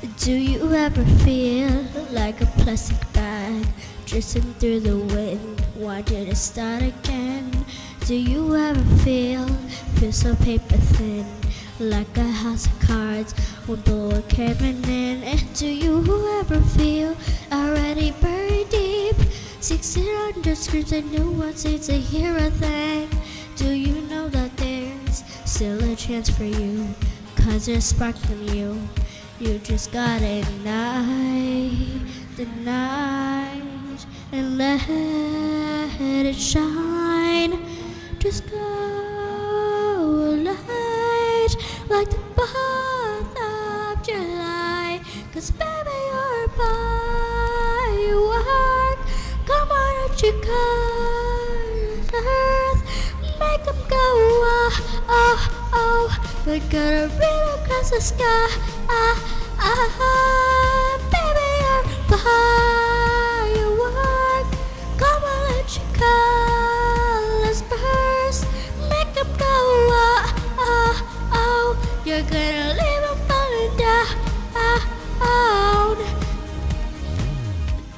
Do you ever feel like a plastic bag drifting through the wind, wanting to start again? Do you ever feel so paper thin, like a house of cards when bullet caving in? And do you ever feel already buried deep, 1600 screams and no one seems to hear a thing? Do you know that there's still a chance for you, 'cause there's spark in you? You just gotta ignite the night and let it shine. Just go light like the 4th of July, 'cause baby you're a firework. Come on, don't you colors earth, make them go oh, oh, oh. We're gonna read across the sky, baby you're a firework. Come on, let your colors burst, make them go oh, oh, oh. You're gonna leave them falling down.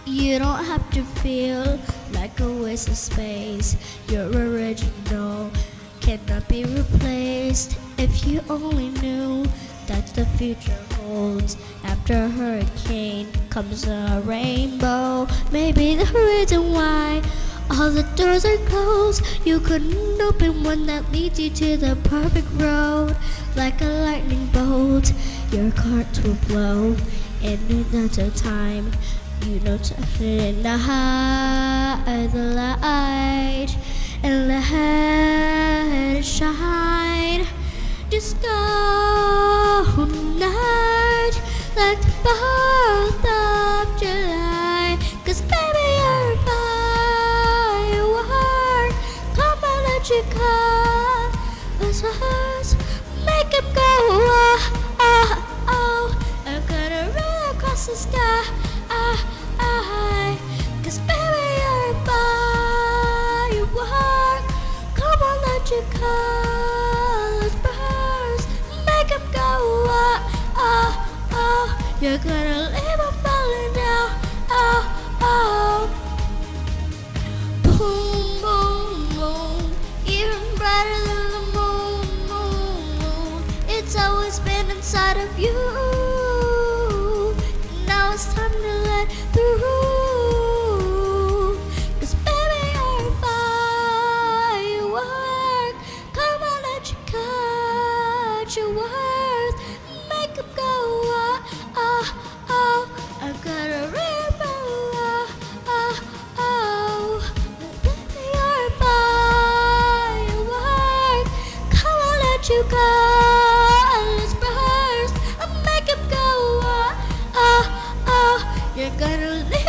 You don't have to feel like a waste of space. You're original, cannot be replaced. If you only knew that the future holds, after a hurricane comes a rainbow. Maybe the reason why all the doors are closed, you couldn't open one that leads you to the perfect road. Like a lightning bolt, your carts will blow in another time. You know, turn it in the light and let it shine. Just go night like the 4th of July, 'cause baby you're a firework. Come on, let your colors make them go oh, oh, oh. I'm gonna run across the sky, 'cause baby you're a firework. Come on, let your colors burst, make them go oh, oh, oh. You're gonna leave them falling down, oh, oh. Boom, boom, boom, even brighter than the moon, moon, moon. It's always been inside of you. Now it's time to let through, 'cause baby you're a firework. Come on, let you cut your worth, make them go oh, oh, oh. I'm gonna rip oh, oh, oh. Baby you're a firework. Come on, let you colors burst, make them go oh, oh, oh. You're gonna live